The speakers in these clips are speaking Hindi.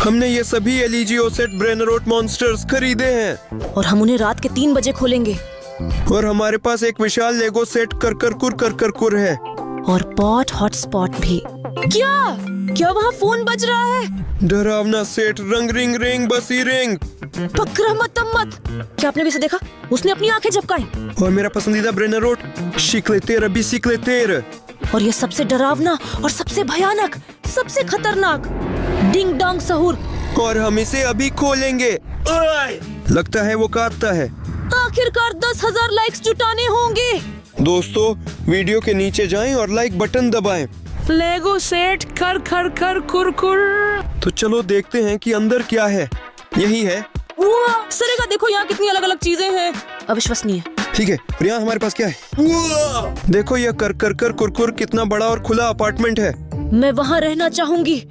हमने ये सभी एलईजीओ सेट ब्रेनरोट मॉन्स्टर्स खरीदे हैं और हम उन्हें रात के 3 बजे खोलेंगे। और हमारे पास एक विशाल लेगो सेट कर है। और पॉट हॉटस्पॉट भी। क्या वहाँ फोन बज रहा है? डरावना सेट रंग रिंग रिंग बसी रिंग। पकड़ा मत। क्या आपने भी इसे देखा? उसने अपनी आंखें झपकाई। और मेरा पसंदीदा ब्रेनरोट शिकलेतेर अभी सिकलेतेर। और ये सबसे डरावना और सबसे भयानक, सबसे खतरनाक डिंग डोंग सहूर। और हम इसे अभी खोलेंगे। लगता है वो काटता है। आखिरकार 10,000 लाइक्स जुटाने होंगे। दोस्तों वीडियो के नीचे जाएं और लाइक बटन दबाएं। लेगो सेट कर कुरकुर। तो चलो देखते हैं कि अंदर क्या है। यही है। सरेगा देखो यहाँ कितनी अलग अलग चीजें हैं। अविश्वसनीय। ठीक है, और यहाँ हमारे पास क्या है? देखो यह कर कुरकुर कितना बड़ा और खुला अपार्टमेंट है। मैं वहाँ रहना चाहूंगी।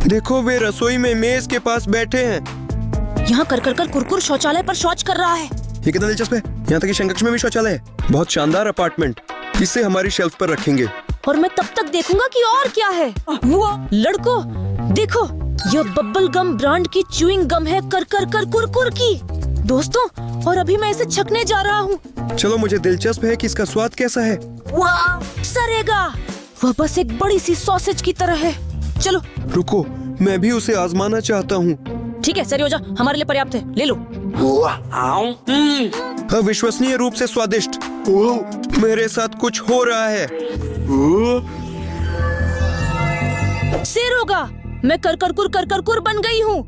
देखो वे रसोई में मेज के पास बैठे हैं। यहाँ कर कुरकुर शौचालय पर शौच कर रहा है। ये कितना दिलचस्प है। यहाँ तक कि शंकक्ष में भी शौचालय है। बहुत शानदार अपार्टमेंट। इसे हमारी शेल्फ पर रखेंगे। और मैं तब तक देखूंगा कि और क्या है। लड़कों देखो, यह बब्बल गम ब्रांड की च्यूइंग गम है कर कुरकुर की। दोस्तों और अभी मैं इसे छकने जा रहा हूँ। चलो मुझे दिलचस्प है कि इसका स्वाद कैसा है। सरेगा वह बस एक बड़ी सी सॉसेज की तरह है। चलो रुको, मैं भी उसे आजमाना चाहता हूँ। ठीक है सरियोजा, हमारे लिए पर्याप्त है, ले लो। अविश्वसनीय रूप से स्वादिष्ट। मेरे साथ कुछ हो रहा है। सेरोगा मैं कर बन गई हूँ।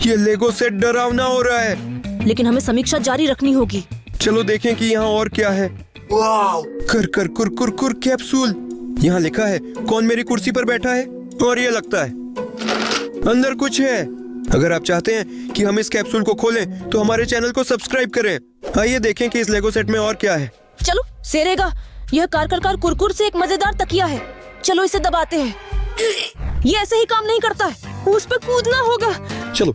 ये लेगो सेट डरावना हो रहा है। लेकिन हमें समीक्षा जारी रखनी होगी। चलो देखें कि यहाँ और क्या है। कर कुरकुर कैप्सूल। यहाँ लिखा है कौन मेरी कुर्सी पर बैठा है। और ये लगता है अंदर कुछ है। अगर आप चाहते हैं कि हम इस कैप्सूल को खोलें तो हमारे चैनल को सब्सक्राइब करें। आइए देखें कि इस लेगो सेट में और क्या है। चलो सेरेगा, यह कार कुरकुर से एक मजेदार तकिया है। चलो इसे दबाते हैं। ये ऐसे ही काम नहीं करता है, उस पे कूदना होगा। चलो।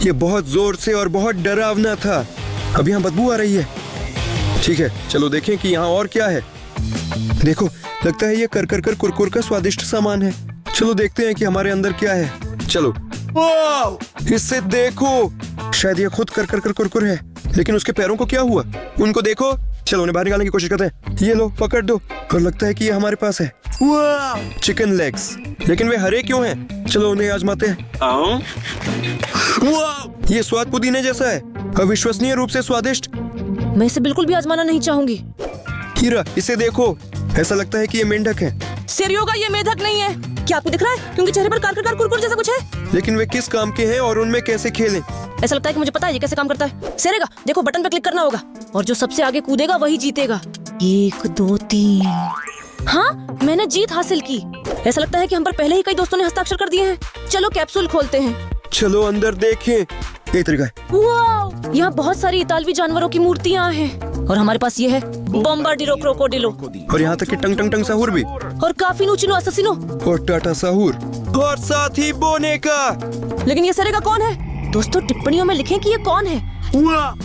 ये बहुत जोर से और बहुत डरावना था। अब यहाँ बदबू आ रही है। ठीक है, चलो देखें कि यहाँ और क्या है। देखो लगता है ये कर कुरकुर का स्वादिष्ट सामान है। चलो देखते हैं कि हमारे अंदर क्या है। चलो इससे देखो, शायद ये खुद कर कुरकुर है। लेकिन उसके पैरों को क्या हुआ? उनको देखो। चलो उन्हें बाहर निकालने की कोशिश करते हैं। ये लो पकड़ दो। और लगता है कि ये हमारे पास है चिकन लेग्स। लेकिन वे हरे क्यों हैं? चलो उन्हें आजमाते हैं। ये स्वाद पुदीने जैसा है। अविश्वसनीय रूप से स्वादिष्ट। मैं इसे बिल्कुल भी आजमाना नहीं चाहूंगी। हीरा इसे देखो, ऐसा लगता है कि ये मेंढक है। सेरियोगा ये मेंढक नहीं है। क्या आपको दिख रहा है? क्योंकि चेहरे पर कार कुरकुर जैसा कुछ है। लेकिन वे किस काम के हैं और उनमें कैसे खेलें? ऐसा लगता है कि मुझे पता है ये कैसे काम करता है। सेरेगा देखो, बटन पे क्लिक करना होगा और जो सबसे आगे कूदेगा वही जीतेगा। 1 2 3। हाँ मैंने जीत हासिल की। ऐसा लगता है कि हम पर पहले ही कई दोस्तों ने हस्ताक्षर कर दिए हैं। चलो कैप्सूल खोलते हैं। चलो अंदर देखें। ये तरीका है। वाव, यहाँ बहुत सारी इतालवी जानवरों की मूर्तियाँ हैं। और हमारे पास ये है बॉम्बार्डिरो क्रोकोडिलो। और यहाँ तक कि टंग साहूर भी। और काफी नूचिनो अससिनो। और टाटा साहूर। और साथ ही बोने का। लेकिन ये सरेगा कौन है? दोस्तों टिप्पणियों में लिखें कि ये कौन है।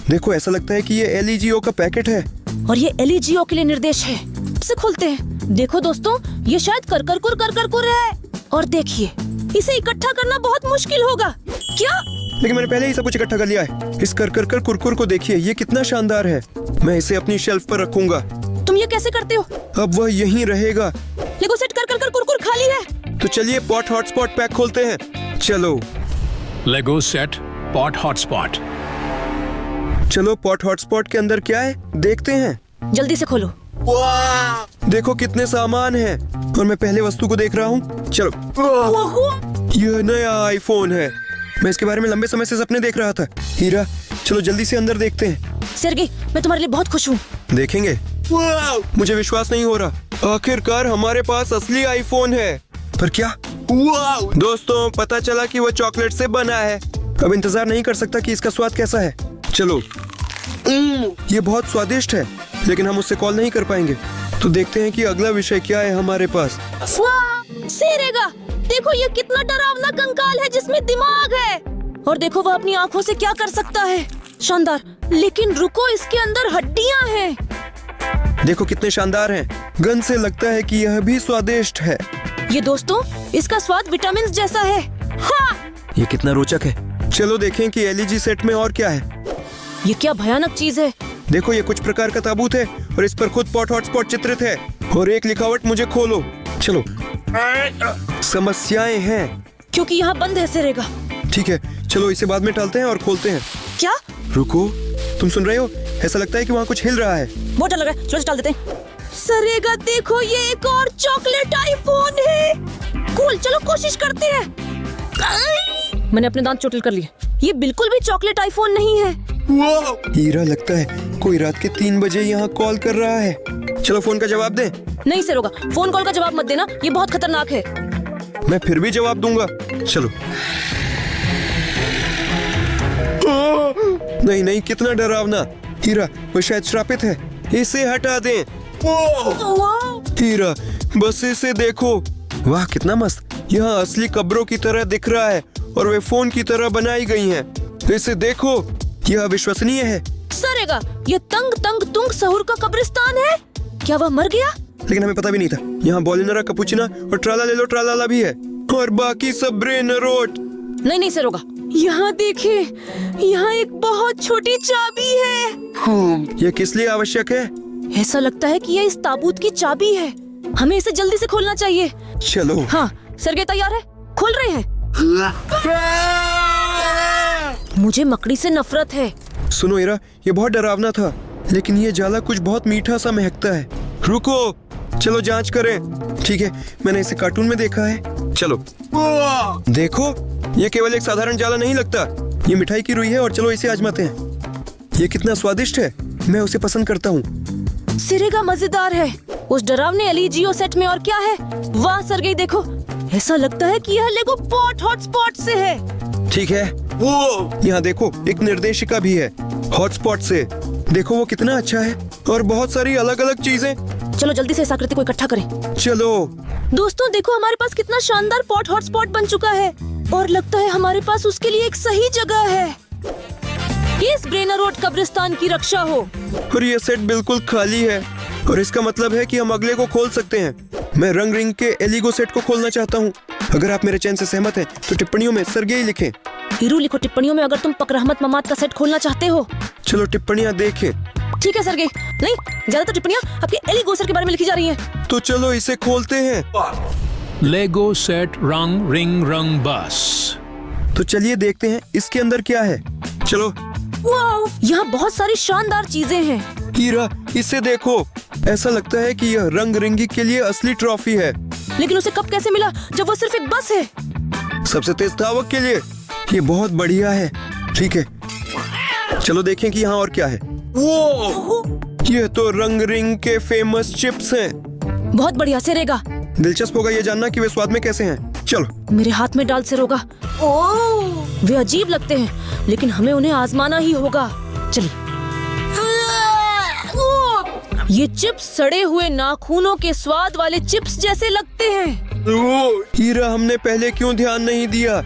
देखो ऐसा लगता है कि ये एलईजीओ का पैकेट है। और ये एलईजीओ के लिए निर्देश है। इसे खोलते हैं। देखो दोस्तों, ये शायद कर कुरकुर है। और देखिए इसे इकट्ठा करना बहुत मुश्किल होगा। क्या? लेकिन मैंने पहले ही सब कुछ इकट्ठा कर लिया है। इस कर कुरकुर को देखिए, ये कितना शानदार है। मैं इसे अपनी शेल्फ पर रखूंगा। तुम ये कैसे करते हो? अब वह यहीं रहेगा। लेगो सेट कर कुरकुर खाली है। तो चलिए पॉट हॉटस्पॉट पैक खोलते हैं। चलो लेगो सेट पॉट हॉटस्पॉट। चलो पॉट हॉटस्पॉट के अंदर क्या है देखते हैं। जल्दी से खोलो। देखो कितने सामान हैं। और मैं पहले वस्तु को देख रहा हूँ। चलो यह नया आईफोन है। मैं इसके बारे में लंबे समय से सपने देख रहा था। हीरा चलो जल्दी से अंदर देखते हैं। सेर्गी मैं तुम्हारे लिए बहुत खुश हूँ। देखेंगे। मुझे विश्वास नहीं हो रहा। आखिरकार हमारे पास असली आईफोन है। पर क्या? दोस्तों पता चला कि वो चॉकलेट से बना है। अब इंतजार नहीं कर सकता कि इसका स्वाद कैसा है। चलो ये बहुत स्वादिष्ट है। लेकिन हम उससे कॉल नहीं कर पाएंगे। तो देखते हैं कि अगला विषय क्या है हमारे पास। सेरेगा देखो, ये कितना डरावना कंकाल है जिसमें दिमाग है। और देखो वह अपनी आँखों से क्या कर सकता है। शानदार। लेकिन रुको, इसके अंदर हड्डियाँ हैं। देखो कितने शानदार हैं। गंध से लगता है कि यह भी स्वादिष्ट है। ये दोस्तों, इसका स्वाद विटामिन जैसा है। हाँ! ये कितना रोचक है। चलो देखें कि एलईजी सेट में और क्या है। ये क्या भयानक चीज है। देखो, ये कुछ प्रकार का ताबूत है और इस पर खुद पॉट हॉटस्पॉट चित्रित है और एक लिखावट मुझे खोलो। चलो। समस्याएं हैं क्योंकि यहाँ बंद है सिरेगा। ठीक है, चलो इसे बाद में टालते हैं और खोलते हैं। क्या? रुको, तुम सुन रहे हो? ऐसा लगता है कि वहाँ कुछ हिल रहा है। बहुत डर लग रहा है, चलो इसे टाल देते हैं। सरेगा देखो, ये एक और चॉकलेट आईफोन है। कूल, चलो कोशिश करते हैं। मैंने अपने दांत चोटिल कर लिए। ये बिल्कुल भी चॉकलेट आईफोन नहीं है। हीरा, लगता है कोई रात के 3 बजे यहाँ कॉल कर रहा है। चलो फोन का जवाब दे। नहीं सिरोगा, फोन कॉल का जवाब मत देना, ये बहुत खतरनाक है। मैं फिर भी जवाब दूंगा। चलो। नहीं नहीं, कितना डरावना। हीरा, वो शायद श्रापित है। इसे हटा दें। हीरा, बस इसे देखो। वाह, कितना मस्त। यहाँ असली कब्रों की तरह दिख रहा है और वे फोन की तरह बनाई गई हैं। इसे देखो, यह अविश्वसनीय है। सरेगा, ये तंग तंग तुंग सहूर का कब्रिस्तान है। क्या वह मर गया? लेकिन हमें पता भी नहीं था। यहाँ बॉलिनरा, कपुचिना और ट्राला ले लो ट्रालाला भी है और बाकी सब ब्रेनरोट। नहीं नहीं सरोगा, यहाँ देखिए, यहाँ एक बहुत छोटी चाबी है। यह किस लिए आवश्यक है? ऐसा लगता है कि यह इस ताबूत की चाबी है। हमें इसे जल्दी से खोलना चाहिए। चलो। हाँ, सरगे तैयार है? खोल रहे हैं। मुझे मकड़ी से नफरत है। सुनो हीरा, ये बहुत डरावना था, लेकिन ये जाला कुछ बहुत मीठा सा महकता है। रुको, चलो जांच करें। ठीक है, मैंने इसे कार्टून में देखा है। चलो। देखो, ये केवल एक साधारण जाला नहीं लगता। ये मिठाई की रुई है और चलो इसे आजमाते हैं। ये कितना स्वादिष्ट है, मैं उसे पसंद करता हूँ। सिरेगा मजेदार है। उस डरावने एलईजियो सेट में और क्या है? वाह सरगे, देखो, ऐसा लगता है कि यह लेगो पॉट हॉटस्पॉट से है। ठीक है, यहाँ देखो, एक निर्देशिका भी है हॉटस्पॉट से। देखो वो कितना अच्छा है और बहुत सारी अलग अलग चीजें। चलो जल्दी से इस आकृति को इकट्ठा करें। चलो। दोस्तों देखो, हमारे पास कितना शानदार पॉट हॉटस्पॉट बन चुका है और लगता है हमारे पास उसके लिए एक सही जगह है। इस ब्रेनरोड कब्रिस्तान की रक्षा हो। और ये सेट बिल्कुल खाली है और इसका मतलब है कि हम अगले को खोल सकते हैं। मैं रंग रिंग के एलिगो सेट को खोलना चाहता हूँ। अगर आप मेरे चयन से सहमत हैं तो टिप्पणियों में सरगेई लिखें। हीरू लिखो टिप्पणियों में अगर तुम पकरहमत ममात का सेट खोलना चाहते हो। चलो टिप्पणियाँ देखें। ठीक है सरगे। नहीं, ज्यादातर टिप्पणियाँ आपके एलिगोसर के बारे में लिखी जा रही हैं। तो चलो इसे खोलते हैं। लेगो सेट रंग रिंग रंग बस। तो चलिए देखते हैं इसके अंदर क्या है। चलो। वाव, यहाँ बहुत सारी शानदार चीजें हैं। हीरा, इसे देखो, ऐसा लगता है कि यह रंग रिंगी के लिए असली ट्रॉफी है। लेकिन उसे कप कैसे मिला जब वो सिर्फ एक बस है? सबसे तेज धावक के लिए। ये बहुत बढ़िया है। ठीक है, चलो देखें कि यहाँ और क्या है। ये तो रंग रिंग के फेमस चिप्स हैं। बहुत बढ़िया से रहेगा। दिलचस्प होगा ये जानना कि वे स्वाद में कैसे हैं। चलो। मेरे हाथ में डाल से रोगा। वे अजीब लगते हैं, लेकिन हमें उन्हें आजमाना ही होगा। चलिए। ये चिप्स सड़े हुए नाखूनों के स्वाद वाले चिप्स जैसे लगते हैं। हीरा, हमने पहले क्यों ध्यान नहीं दिया?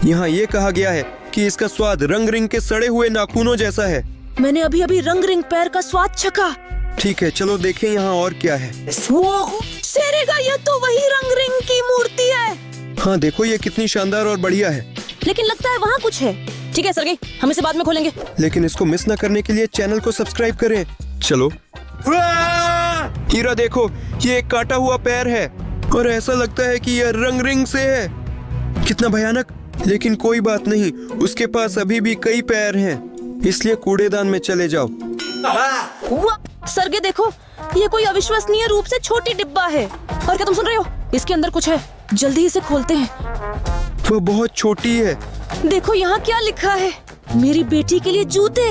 यहाँ ये कहा गया है कि इसका स्वाद रंग रिंग के सड़े हुए नाखूनों जैसा है। मैंने अभी अभी रंग रिंग पैर का स्वाद चखा। ठीक है, चलो देखें यहाँ और क्या है। सेरेगा, यह तो वही रंग रिंग की मूर्ति है। हाँ देखो, ये कितनी शानदार और बढ़िया है। लेकिन लगता है वहाँ कुछ है। ठीक है सरगे, हम इसे बाद में खोलेंगे। लेकिन इसको मिस न करने के लिए चैनल को सब्सक्राइब करें। चलो। हीरा देखो, ये एक काटा हुआ पैर है और ऐसा लगता है कि यह रंग रिंग से है। कितना भयानक। लेकिन कोई बात नहीं, उसके पास अभी भी कई पैर हैं, इसलिए कूड़ेदान में चले जाओ। सरगे देखो, ये कोई अविश्वसनीय रूप से छोटी डिब्बा है। और क्या तुम सुन रहे हो? इसके अंदर कुछ है। जल्दी इसे खोलते हैं। वो बहुत छोटी है। देखो यहाँ क्या लिखा है। मेरी बेटी के लिए जूते।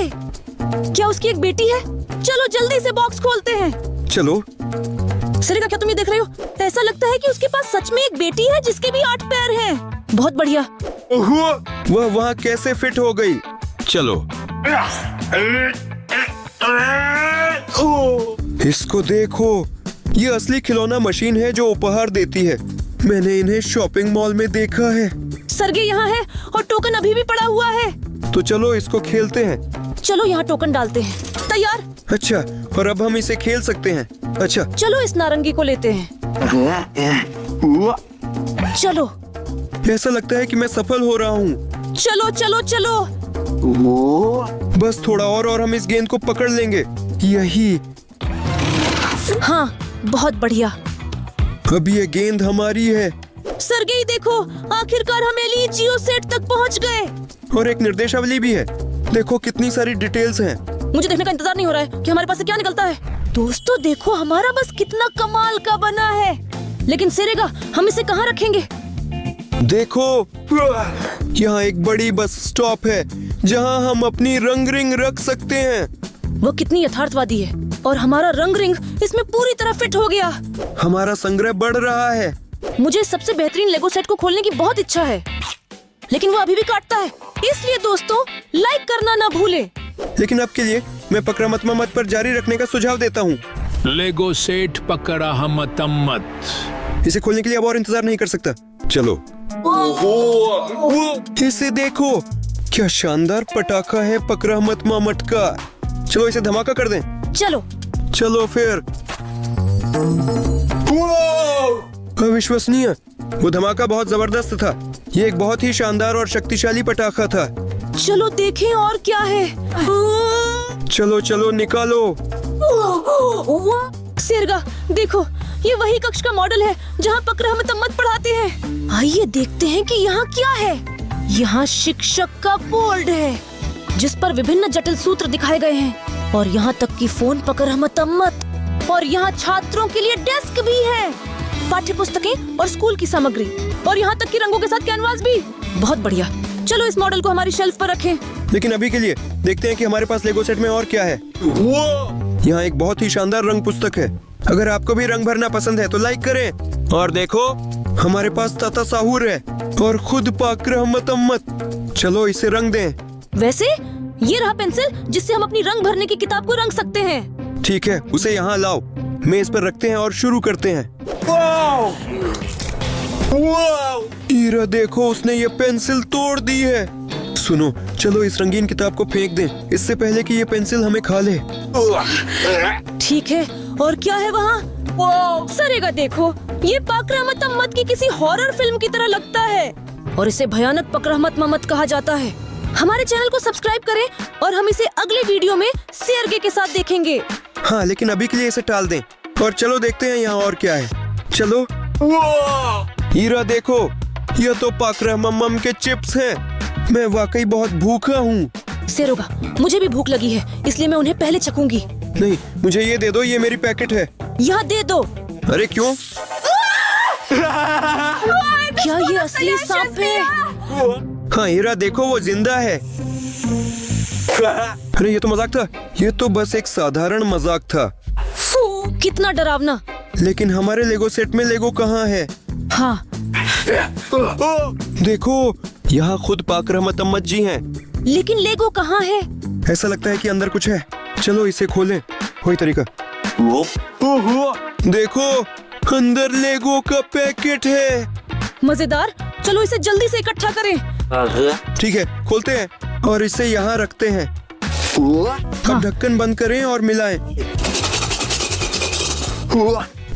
क्या उसकी एक बेटी है? चलो जल्दी से बॉक्स खोलते हैं। चलो। सरेगा, क्या तुम ये देख रहे हो? ऐसा लगता है कि उसके पास सच में एक बेटी है जिसके भी 8 पैर हैं। बहुत बढ़िया। वह वहाँ कैसे फिट हो गई? चलो। इसको देखो, ये असली खिलौना मशीन है जो उपहार देती है। मैंने इन्हें शॉपिंग मॉल में देखा है। सरगे यहाँ है और टोकन अभी भी पड़ा हुआ है। तो चलो इसको खेलते हैं। चलो यहाँ टोकन डालते हैं। तैयार? अच्छा, और अब हम इसे खेल सकते हैं। अच्छा, चलो इस नारंगी को लेते हैं। चलो ऐसा लगता है कि मैं सफल हो रहा हूँ। चलो चलो चलो। बस थोड़ा और हम इस गेंद को पकड़ लेंगे। यही। हाँ, बहुत बढ़िया। अब ये गेंद हमारी है। सरगेई देखो, आखिरकार हम एली जियो सेट तक पहुंच गए। और एक निर्देशावली भी है। देखो कितनी सारी डिटेल्स हैं। मुझे देखने का इंतजार नहीं हो रहा है कि हमारे पास से क्या निकलता है। दोस्तों देखो, हमारा बस कितना कमाल का बना है। लेकिन सेरेगा, हम इसे कहाँ रखेंगे? देखो, यहाँ एक बड़ी बस स्टॉप है जहाँ हम अपनी रंग रिंग रख सकते हैं। वो कितनी यथार्थवादी है। और हमारा रंग रिंग इसमें पूरी तरह फिट हो गया। हमारा संग्रह बढ़ रहा है। मुझे सबसे बेहतरीन लेगो सेट को खोलने की बहुत इच्छा है, लेकिन वो अभी भी काटता है। इसलिए दोस्तों, लाइक करना ना भूलें। लेकिन अब के लिए मैं पकड़ा मत मत पर जारी रखने का सुझाव देता हूँ। लेगो सेट पकड़ा मत। इसे खोलने के लिए अब और इंतजार नहीं कर सकता। चलो। इसे देखो, क्या शानदार पटाखा है पकड़ा मत मामट का। चलो इसे धमाका कर दें। चलो चलो फिर। अविश्वसनीय, वो धमाका बहुत जबरदस्त था। ये एक बहुत ही शानदार और शक्तिशाली पटाखा था। चलो देखें और क्या है। चलो चलो निकालो। सेरगा देखो, ये वही कक्ष का मॉडल है जहाँ पकड़ा मत पढ़ाते हैं। आइए देखते हैं कि यहाँ क्या है। यहाँ शिक्षक का बोर्ड है जिस पर विभिन्न जटिल सूत्र दिखाए गए हैं, और यहाँ तक कि फोन पकड़ा मत। और यहाँ छात्रों के लिए डेस्क भी है, पाठ्य पुस्तकें और स्कूल की सामग्री, और यहाँ तक कि रंगों के साथ कैनवास भी। बहुत बढ़िया। चलो इस मॉडल को हमारी शेल्फ पर रखें। लेकिन अभी के लिए देखते हैं कि हमारे पास लेगो सेट में और क्या है। यहाँ एक बहुत ही शानदार रंग पुस्तक है। अगर आपको भी रंग भरना पसंद है तो लाइक करें। और देखो, हमारे पास ताता साहूर है और खुद पाकरा मत। चलो इसे रंग दें। वैसे ये रहा पेंसिल जिससे हम अपनी रंग भरने की किताब को रंग सकते हैं। ठीक है, उसे यहाँ लाओ। मेज पर रखते हैं और शुरू करते हैं। ईरा देखो, उसने ये पेंसिल तोड़ दी है। सुनो, चलो इस रंगीन किताब को फेंक दें इससे पहले कि ये पेंसिल हमें खा ले। ठीक है, और क्या है वहाँ? सरेगा देखो, ये पाकरा मत की किसी हॉरर फिल्म की तरह लगता है, और इसे भयानक पकड़ा मत कहा जाता है। हमारे चैनल को सब्सक्राइब करें और हम इसे अगले वीडियो में सेरगे के साथ देखेंगे। हाँ, लेकिन अभी के लिए इसे टाल दें और चलो देखते हैं यहाँ और क्या है। चलो। हीरा देखो, यह तो पाकरा मम्मम के चिप्स हैं। मैं वाकई बहुत भूखा हूँ। सेरोगा, मुझे भी भूख लगी है, इसलिए मैं उन्हें पहले चखूंगी। नहीं, मुझे ये दे दो, ये मेरी पैकेट है। यहाँ दे दो। अरे क्यों? क्या ये असली सांप है? हाँ हीरा देखो, वो जिंदा है। अरे ये तो मजाक था। ये तो बस एक साधारण मजाक था। कितना डरावना। लेकिन हमारे लेगो सेट में लेगो कहाँ है? हाँ देखो, यहाँ खुद पाकरा मत जी हैं। लेकिन लेगो कहाँ है? ऐसा लगता है कि अंदर कुछ है। चलो इसे खोलें। वही तरीका। देखो, अंदर लेगो का पैकेट है। मजेदार। चलो इसे जल्दी से इकट्ठा करें। ठीक है, खोलते हैं और इसे यहाँ रखते हैं। अब ढक्कन बंद करें और मिलाएं।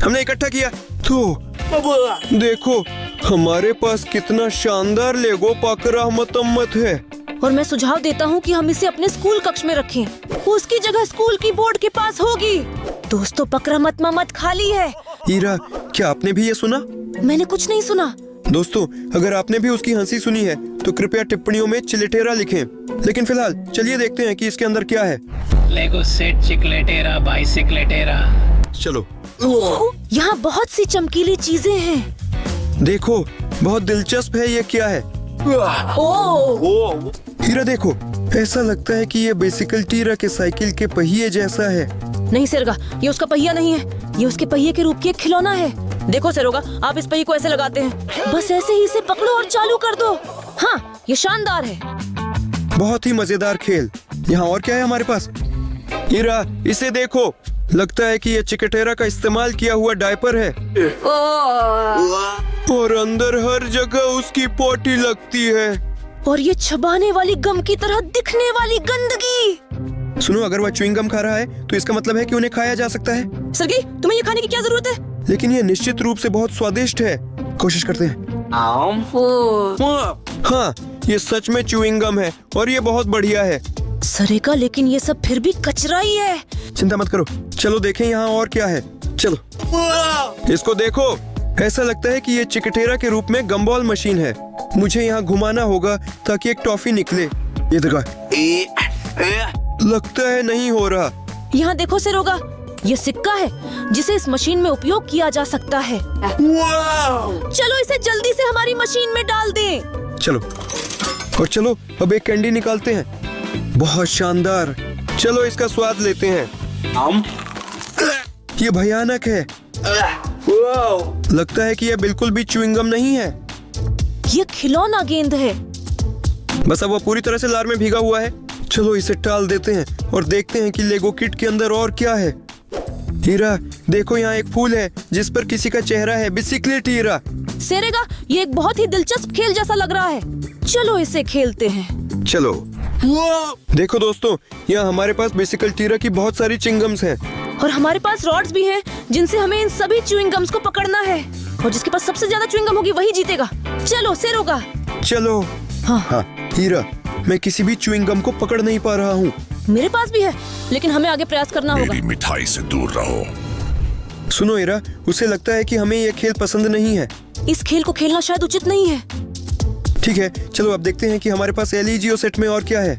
हमने इकट्ठा किया तो देखो, हमारे पास कितना शानदार लेगो पाकरा मत है। और मैं सुझाव देता हूँ कि हम इसे अपने स्कूल कक्ष में रखें। उसकी जगह स्कूल की बोर्ड के पास होगी। दोस्तों, पकड़ा मत खाली है। हीरा, क्या आपने भी ये सुना? मैंने कुछ नहीं सुना। दोस्तों, अगर आपने भी उसकी हंसी सुनी है तो कृपया टिप्पणियों में चिलेटेरा लिखें। लेकिन फिलहाल चलिए देखते हैं कि इसके अंदर क्या है। लेगो सेट चिकलेटेरा बाइसिकलेटेरा। चलो। यहाँ बहुत सी चमकीली चीजें हैं। देखो, बहुत दिलचस्प है। ये क्या है? हीरा देखो, ऐसा लगता है कि ये बाइसिकल टीरा के साइकिल के पहिए जैसा है। नहीं सेरगा, ये उसका पहिया नहीं है, ये उसके पहिए के रूप की एक खिलौना है। देखो सेरोगा, आप इस पहिए को ऐसे लगाते हैं, बस ऐसे ही इसे पकड़ो और चालू कर दो। हाँ, ये शानदार है। बहुत ही मजेदार खेल। यहाँ और क्या है हमारे पास? हीरा, इसे देखो, लगता है कि ये चिकटेरा का इस्तेमाल किया हुआ डायपर है। और अंदर हर जगह उसकी पोटी लगती है। और ये चबाने वाली गम की तरह दिखने वाली गंदगी। सुनो, अगर वह च्युइंग गम खा रहा है तो इसका मतलब है कि उन्हें खाया जा सकता है। सरगी, तुम्हें ये खाने की क्या जरूरत है? लेकिन ये निश्चित रूप से बहुत स्वादिष्ट है। कोशिश करते हैं। हाँ, ये सच में च्युइंग गम है और ये बहुत बढ़िया है। सरेगा, लेकिन ये सब फिर भी कचरा ही है। चिंता मत करो, चलो देखें यहाँ और क्या है। चलो इसको देखो, ऐसा लगता है कि ये चिकटेरा के रूप में गम्बॉल मशीन है। मुझे यहाँ घुमाना होगा ताकि एक टॉफी निकले। ये देखो, लगता है नहीं हो रहा। यहाँ देखो सेरोगा, ये सिक्का है जिसे इस मशीन में उपयोग किया जा सकता है। चलो इसे जल्दी से हमारी मशीन में डाल दें। चलो, और चलो अब एक कैंडी निकालते हैं। बहुत शानदार, चलो इसका स्वाद लेते हैं। ये भयानक है। लगता है कि यह बिल्कुल भी च्युइंग गम नहीं है। ये खिलौना गेंद है। बस अब वो पूरी तरह से लार में भीगा हुआ है। चलो इसे टाल देते हैं और देखते हैं कि लेगो किट के अंदर और क्या है। हीरा, देखो यहाँ एक फूल है जिस पर किसी का चेहरा है। बिसिकलेट हीरा। सेरेगा, ये एक बहुत ही दिलचस्प खेल जैसा लग रहा है। चलो इसे खेलते हैं। चलो। देखो दोस्तों, यहाँ हमारे पास बिसिकल टीरा की बहुत सारी चिंगम्स हैं। और हमारे पास रॉड्स भी हैं जिनसे हमें इन सभी च्युइंग गम्स को पकड़ना है। और जिसके पास सबसे ज्यादा च्युइंग गम होगी वही जीतेगा। चलो सेरोगा। चलो। हाँ हीरा, मैं किसी भी च्युइंग गम को पकड़ नहीं पा रहा हूँ। मेरे पास भी है, लेकिन हमें आगे प्रयास करना होगा। मेरी मिठाई से दूर रहो। सुनो हीरा, उसे लगता है कि हमें यह खेल पसंद नहीं है। इस खेल को खेलना शायद उचित नहीं है। ठीक है, चलो अब देखते हैं कि हमारे पास एलईजीओ सेट में और क्या है।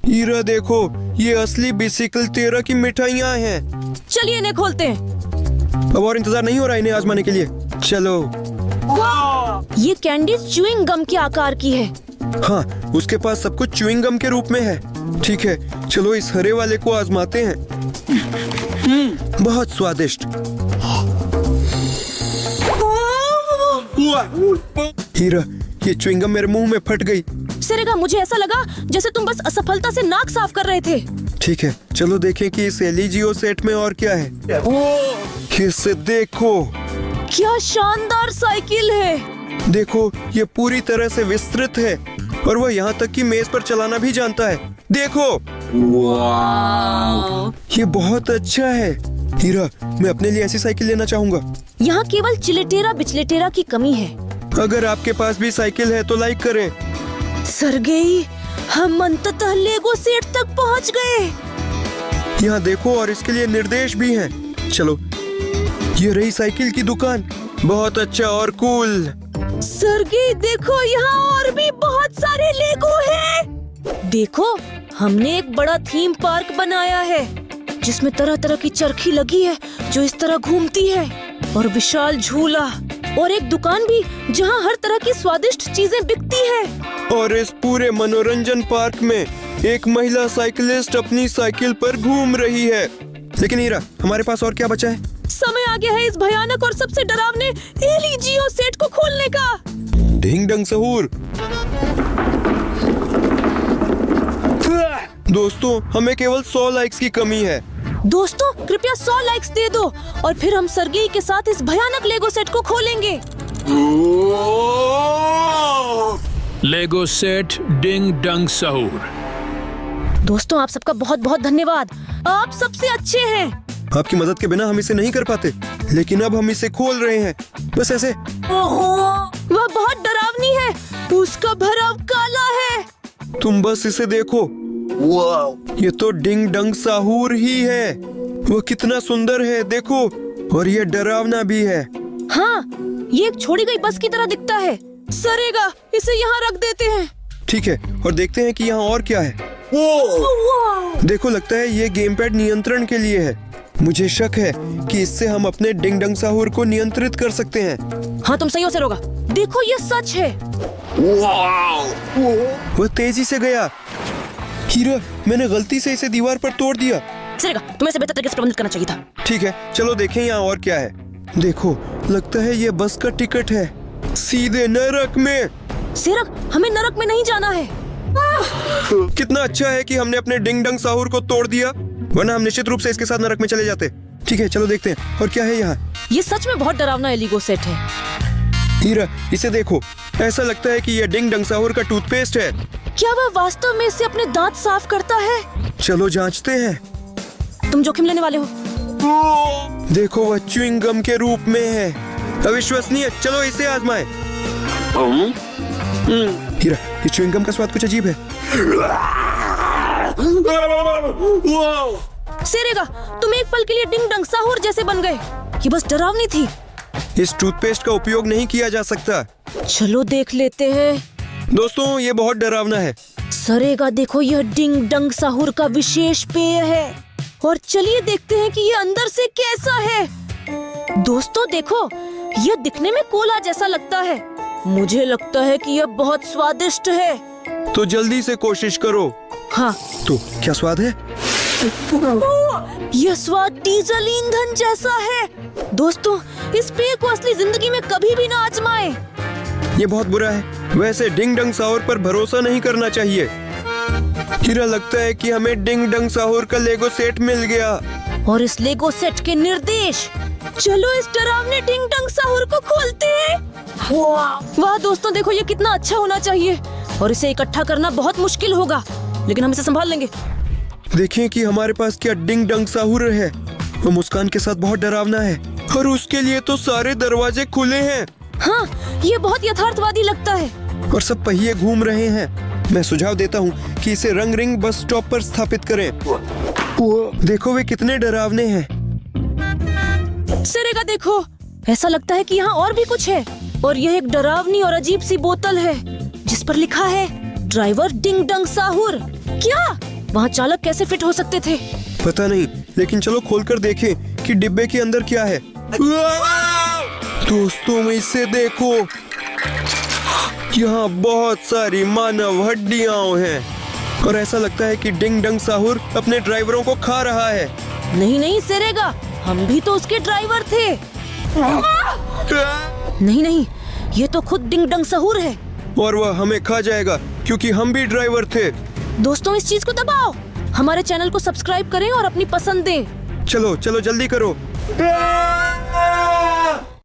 हीरा देखो, ये असली बिसिकल टीरा की मिठाइयाँ हैं। चलिए इन्हें खोलते हैं। अब और इंतजार नहीं हो रहा इन्हें आजमाने के लिए। चलो। ये कैंडीज च्युइंग गम के आकार की है। हाँ, उसके पास सब कुछ च्युइंग गम के रूप में है। ठीक है, चलो इस हरे वाले को आजमाते हैं। बहुत स्वादिष्ट। हीरा, ये च्युइंग गम मेरे मुंह में फट गई। सेरेगा, मुझे ऐसा लगा जैसे तुम बस असफलता से नाक साफ कर रहे थे। ठीक है, चलो देखें कि इस एलईजीओ सेट में और क्या है। इसे देखो, क्या शानदार साइकिल है। देखो ये पूरी तरह से विस्तृत है और वह यहाँ तक कि मेज पर चलाना भी जानता है। देखो, ये बहुत अच्छा है। हीरा, मैं अपने लिए ऐसी साइकिल लेना चाहूँगा। यहाँ केवल चिलेटेरा बिचलेटेरा की कमी है। अगर आपके पास भी साइकिल है तो लाइक करें। सरगेई, हम अंततः लेगो सेट तक पहुँच गए। यहाँ देखो, और इसके लिए निर्देश भी हैं। चलो, ये रही साइकिल की दुकान। बहुत अच्छा और कूल। सरगेई देखो, यहाँ और भी बहुत सारे लेगो हैं। देखो, हमने एक बड़ा थीम पार्क बनाया है जिसमें तरह तरह की चरखी लगी है जो इस तरह घूमती है, और विशाल झूला, और एक दुकान भी जहाँ हर तरह की स्वादिष्ट चीजें बिकती है। और इस पूरे मनोरंजन पार्क में एक महिला साइकिलिस्ट अपनी साइकिल पर घूम रही है। लेकिन हीरा, हमारे पास और क्या बचा है? समय आ गया है इस भयानक और सबसे डरावने एलईजीओ सेट को खोलने का। ढिंग डंग सहूर। दोस्तों, हमें केवल 100 लाइक्स की कमी है। दोस्तों, कृपया 100 लाइक्स दे दो और फिर हम सरगेई के साथ इस भयानक लेगो सेट को खोलेंगे। लेगो सेट डिंग डंग सहूर। दोस्तों, आप सबका बहुत बहुत धन्यवाद। आप सबसे अच्छे हैं। आपकी मदद के बिना हम इसे नहीं कर पाते, लेकिन अब हम इसे खोल रहे हैं। बस ऐसे। वह बहुत डरावनी है। उसका भराव काला है। तुम बस इसे देखो। ये तो डिंग डंग साहूर ही है। वो कितना सुंदर है, देखो। और ये डरावना भी है। हाँ, ये एक छोड़ी गई बस की तरह दिखता है। सरेगा, इसे यहाँ रख देते हैं। ठीक है, और देखते हैं कि यहाँ और क्या है। देखो, लगता है ये गेम पैड नियंत्रण के लिए है। मुझे शक है कि इससे हम अपने डिंग डंग साहूर को नियंत्रित कर सकते हैं। हाँ, तुम सही हो सेरोगा। देखो, ये सच है। वह तेजी से गया। हीरा, मैंने गलती से इसे दीवार पर तोड़ दिया। सेरेगा, तुम्हें इसे बेहतर तरीके से प्रबंधित करना चाहिए था। ठीक है, चलो देखें यहाँ और क्या है। देखो, लगता है ये बस का टिकट है, सीधे नरक में। सेरग, हमें नरक में नहीं जाना है। कितना अच्छा है कि हमने अपने डिंग डंग साहूर को तोड़ दिया, वरना हम निश्चित रूप से इसके साथ नरक में चले जाते। ठीक है, चलो देखते हैं और क्या है यहाँ। ये सच में बहुत डरावना एलिगो सेट है। हीरा, इसे देखो, ऐसा लगता है कि यह डिंग डंग साहूर का टूथपेस्ट है। क्या वह वास्तव में इससे अपने दांत साफ करता है? चलो जांचते हैं। तुम जोखिम लेने वाले हो। देखो, वह च्युइंग गम के रूप में है। अविश्वसनीय। चलो इसे आजमाएं। हीरा, इस च्युइंगम का स्वाद कुछ अजीब है। सेरेगा, तुम एक पल के लिए डिंग डंग साहुर जैसे बन गए। ये बस डरावनी थी। इस टूथपेस्ट का उपयोग नहीं किया जा सकता। चलो देख लेते हैं। दोस्तों, ये बहुत डरावना है। सरेगा, देखो यह डिंग डंग साहुर का विशेष पेय है और चलिए देखते हैं कि ये अंदर से कैसा है। दोस्तों देखो, यह दिखने में कोला जैसा लगता है। मुझे लगता है कि यह बहुत स्वादिष्ट है। तो जल्दी से कोशिश करो। हाँ, तो क्या स्वाद है? यह स्वाद डीजल ईंधन जैसा है। दोस्तों, इस पेय को असली जिंदगी में कभी भी ना आजमाएं। ये बहुत बुरा है। वैसे डिंग डंग साहुर पर भरोसा नहीं करना चाहिए। हीरा, लगता है कि हमें डिंग डंग साहुर का लेगो सेट मिल गया। और इस लेगो सेट के निर्देश। चलो इस डरावने डिंग डंग साहुर को खोलते हैं। वाह दोस्तों, देखो ये कितना अच्छा होना चाहिए और इसे इकट्ठा करना बहुत मुश्किल होगा, लेकिन हम इसे संभाल लेंगे। देखिए कि हमारे पास क्या डिंग डंग साहुर है। वो मुस्कान के साथ बहुत डरावना है और उसके लिए तो सारे दरवाजे खुले हैं। हाँ, ये बहुत यथार्थवादी लगता है। और सब पहिए घूम रहे हैं। मैं सुझाव देता हूँ कि इसे रंग रिंग बस स्टॉप पर स्थापित करें। देखो वे कितने डरावने हैं। सेरेगा, देखो ऐसा लगता है कि यहाँ और भी कुछ है। और यह एक डरावनी और अजीब सी बोतल है जिस पर लिखा है ड्राइवर डिंग डंग साहुर। क्या वहाँ चालक कैसे फिट हो सकते थे? पता नहीं, लेकिन चलो खोलकर देखें कि डिब्बे के अंदर क्या है। दोस्तों, में इसे देखो, यहाँ बहुत सारी मानव हड्डियां हैं और ऐसा लगता है कि डिंग डंग साहुर अपने ड्राइवरों को खा रहा है। नहीं नहीं सेरेगा, हम भी तो उसके ड्राइवर थे। नहीं नहीं, ये तो खुद डिंग डंग साहुर है। और वह हमें खा जाएगा क्योंकि हम भी ड्राइवर थे। दोस्तों, इस चीज को दबाओ। हमारे चैनल को सब्सक्राइब करें और अपनी पसंद दें। चलो चलो जल्दी करो।